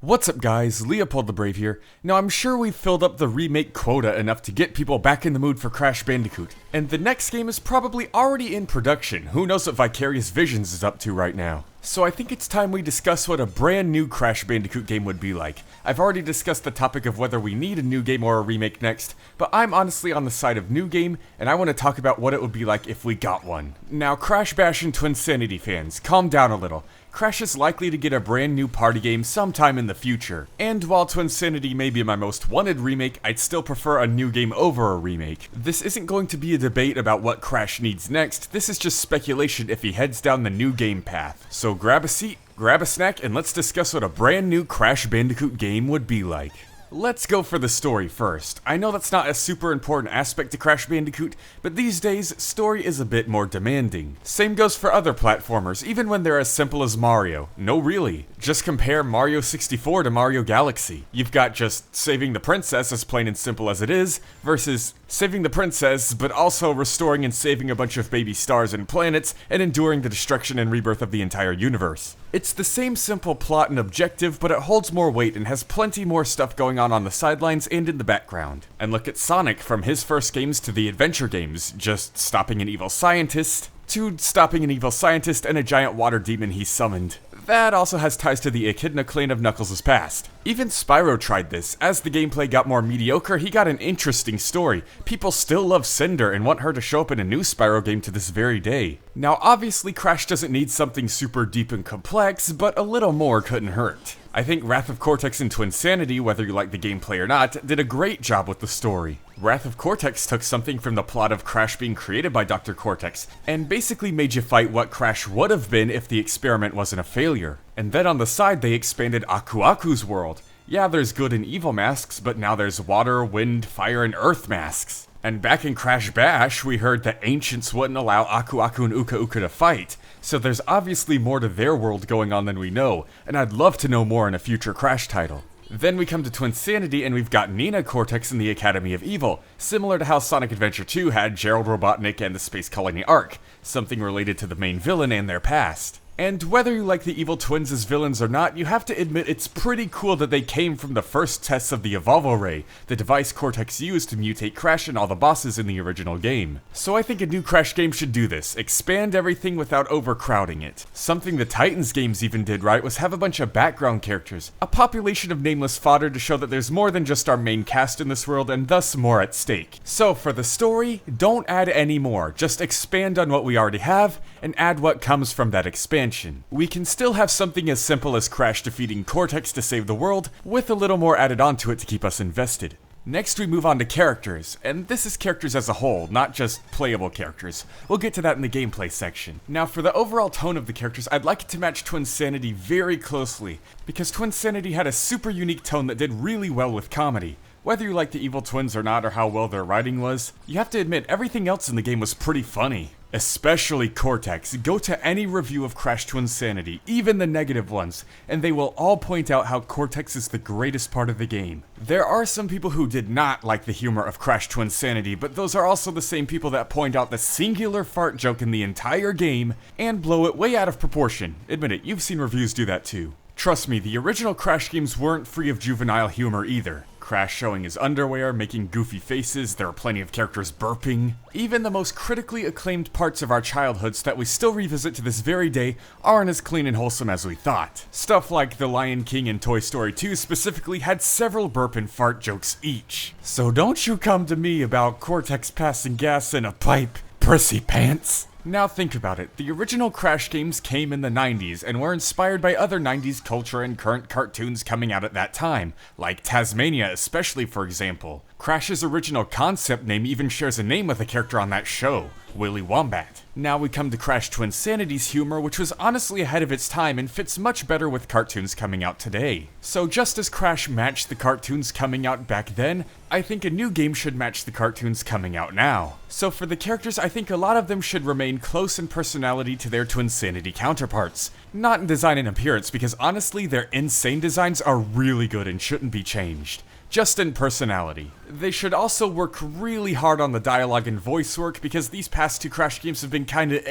What's up guys, LeopoldTheBrave here. Now I'm sure we've filled up the remake quota enough to get people back in the mood for Crash Bandicoot, and the next game is probably already in production. Who knows what Vicarious Visions is up to right now. So I think it's time we discuss what a brand new Crash Bandicoot game would be like. I've already discussed the topic of whether we need a new game or a remake next, but I'm honestly on the side of new game, and I want to talk about what it would be like if we got one. Now Crash Bash and Twinsanity fans, calm down a little. Crash is likely to get a brand new party game sometime in the future, and while Twinsanity may be my most wanted remake, I'd still prefer a new game over a remake. This isn't going to be a debate about what Crash needs next, this is just speculation if he heads down the new game path. So grab a seat, grab a snack, and let's discuss what a brand new Crash Bandicoot game would be like. Let's go for the story first. I know that's not a super important aspect to Crash Bandicoot, but these days, story is a bit more demanding. Same goes for other platformers, even when they're as simple as Mario. No really. Just compare Mario 64 to Mario Galaxy. You've got just saving the princess, as plain and simple as it is, versus saving the princess, but also restoring and saving a bunch of baby stars and planets, and enduring the destruction and rebirth of the entire universe. It's the same simple plot and objective, but it holds more weight and has plenty more stuff going on the sidelines and in the background. And look at Sonic, from his first games to the adventure games, just stopping an evil scientist, to stopping an evil scientist and a giant water demon he summoned. That also has ties to the Echidna clan of Knuckles' past. Even Spyro tried this. As the gameplay got more mediocre, he got an interesting story. People still love Cinder and want her to show up in a new Spyro game to this very day. Now obviously Crash doesn't need something super deep and complex, but a little more couldn't hurt. I think Wrath of Cortex and Twinsanity, whether you like the gameplay or not, did a great job with the story. Wrath of Cortex took something from the plot of Crash being created by Dr. Cortex, and basically made you fight what Crash would have been if the experiment wasn't a failure. And then on the side they expanded Aku Aku's world. Yeah, there's good and evil masks, but now there's water, wind, fire, and earth masks. And back in Crash Bash, we heard that ancients wouldn't allow Aku Aku and Uka Uka to fight, so there's obviously more to their world going on than we know, and I'd love to know more in a future Crash title. Then we come to Twinsanity and we've got Nina Cortex in the Academy of Evil, similar to how Sonic Adventure 2 had Gerald Robotnik and the Space Colony Arc, something related to the main villain and their past. And whether you like the evil twins as villains or not, you have to admit it's pretty cool that they came from the first tests of the Evolvo Ray, the device Cortex used to mutate Crash and all the bosses in the original game. So I think a new Crash game should do this, expand everything without overcrowding it. Something the Titans games even did right was have a bunch of background characters, a population of nameless fodder to show that there's more than just our main cast in this world and thus more at stake. So for the story, don't add any more, just expand on what we already have, and add what comes from that expansion. We can still have something as simple as Crash defeating Cortex to save the world, with a little more added onto it to keep us invested. Next we move on to characters, and this is characters as a whole, not just playable characters. We'll get to that in the gameplay section. Now for the overall tone of the characters, I'd like it to match Twinsanity very closely, because Twinsanity had a super unique tone that did really well with comedy. Whether you like the evil twins or not, or how well their writing was, you have to admit everything else in the game was pretty funny. Especially Cortex. Go to any review of Crash Twinsanity, even the negative ones, and they will all point out how Cortex is the greatest part of the game. There are some people who did not like the humor of Crash Twinsanity, but those are also the same people that point out the singular fart joke in the entire game, and blow it way out of proportion. Admit it, you've seen reviews do that too. Trust me, the original Crash games weren't free of juvenile humor either. Crash showing his underwear, making goofy faces, there are plenty of characters burping. Even the most critically acclaimed parts of our childhoods that we still revisit to this very day aren't as clean and wholesome as we thought. Stuff like The Lion King and Toy Story 2 specifically had several burp and fart jokes each. So don't you come to me about Cortex passing gas in a pipe, prissy pants. Now think about it, the original Crash games came in the 90s and were inspired by other 90s culture and current cartoons coming out at that time, like Tasmania especially for example. Crash's original concept name even shares a name with a character on that show, Willy Wombat. Now we come to Crash Twinsanity's humor, which was honestly ahead of its time and fits much better with cartoons coming out today. So just as Crash matched the cartoons coming out back then, I think a new game should match the cartoons coming out now. So for the characters, I think a lot of them should remain close in personality to their Twinsanity counterparts. Not in design and appearance, because honestly their insane designs are really good and shouldn't be changed. Just in personality. They should also work really hard on the dialogue and voice work because these past two Crash games have been kinda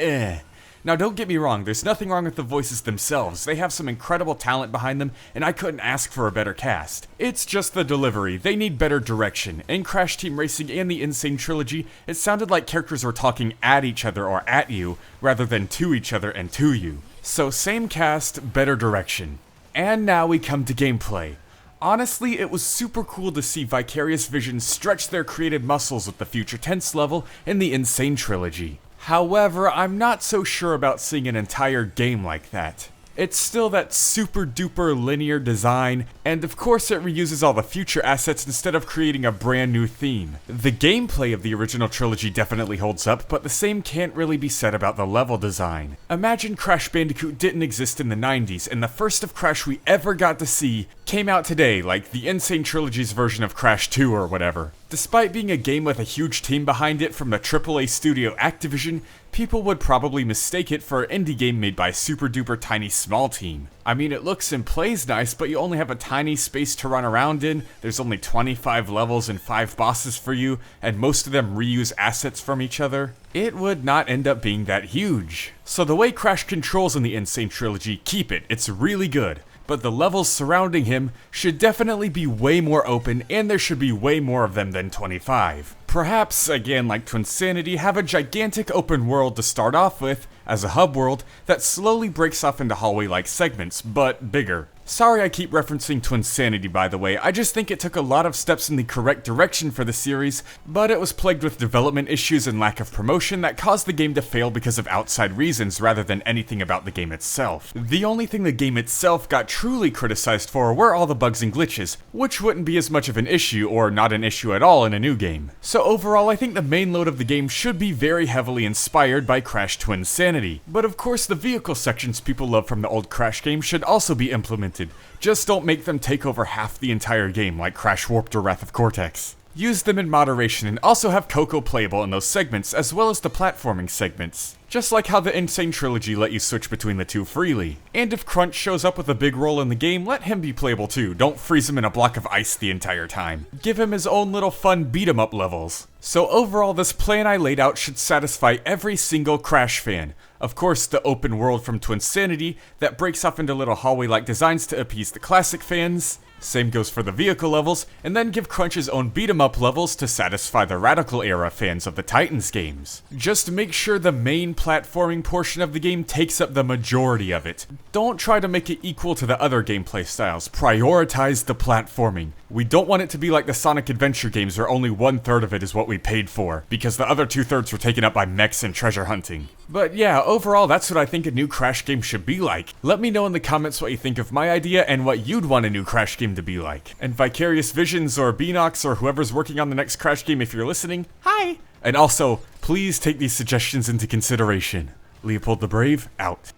Now don't get me wrong, there's nothing wrong with the voices themselves, they have some incredible talent behind them, and I couldn't ask for a better cast. It's just the delivery, they need better direction. In Crash Team Racing and the Insane Trilogy, it sounded like characters were talking at each other or at you, rather than to each other and to you. So same cast, better direction. And now we come to gameplay. Honestly, it was super cool to see Vicarious Visions stretch their creative muscles with the Future Tense level in the Insane Trilogy. However, I'm not so sure about seeing an entire game like that. It's still that super duper linear design, and of course it reuses all the future assets instead of creating a brand new theme. The gameplay of the original trilogy definitely holds up, but the same can't really be said about the level design. Imagine Crash Bandicoot didn't exist in the 90s, and the first of Crash we ever got to see came out today, like the Insane Trilogy's version of Crash 2 or whatever. Despite being a game with a huge team behind it from the AAA studio Activision, people would probably mistake it for an indie game made by a super duper tiny small team. I mean, it looks and plays nice, but you only have a tiny space to run around in, there's only 25 levels and 5 bosses for you, and most of them reuse assets from each other. It would not end up being that huge. So the way Crash controls in the Insane Trilogy, keep it, it's really good. But the levels surrounding him should definitely be way more open, and there should be way more of them than 25. Perhaps, again like Twinsanity, have a gigantic open world to start off with, as a hub world, that slowly breaks off into hallway-like segments, but bigger. Sorry I keep referencing Twinsanity by the way, I just think it took a lot of steps in the correct direction for the series, but it was plagued with development issues and lack of promotion that caused the game to fail because of outside reasons rather than anything about the game itself. The only thing the game itself got truly criticized for were all the bugs and glitches, which wouldn't be as much of an issue or not an issue at all in a new game. So overall I think the main load of the game should be very heavily inspired by Crash Twinsanity, but of course the vehicle sections people love from the old Crash game should also be implemented. Just don't make them take over half the entire game like Crash Warped or Wrath of Cortex. Use them in moderation and also have Coco playable in those segments as well as the platforming segments. Just like how the Insane Trilogy let you switch between the two freely. And if Crunch shows up with a big role in the game, let him be playable too, don't freeze him in a block of ice the entire time. Give him his own little fun beat-em-up levels. So overall, this plan I laid out should satisfy every single Crash fan. Of course, the open world from Twinsanity that breaks off into little hallway-like designs to appease the classic fans. Same goes for the vehicle levels, and then give Crunch his own beat-em-up levels to satisfy the Radical Era fans of the Titans games. Just make sure the main platforming portion of the game takes up the majority of it. Don't try to make it equal to the other gameplay styles, prioritize the platforming. We don't want it to be like the Sonic Adventure games where only 1/3 of it is what we paid for, because the other 2/3 were taken up by mechs and treasure hunting. But yeah, overall that's what I think a new Crash game should be like. Let me know in the comments what you think of my idea and what you'd want a new Crash game to be like. And Vicarious Visions or Beanox or whoever's working on the next Crash game if you're listening, hi! And also, please take these suggestions into consideration. Leopold the Brave, out.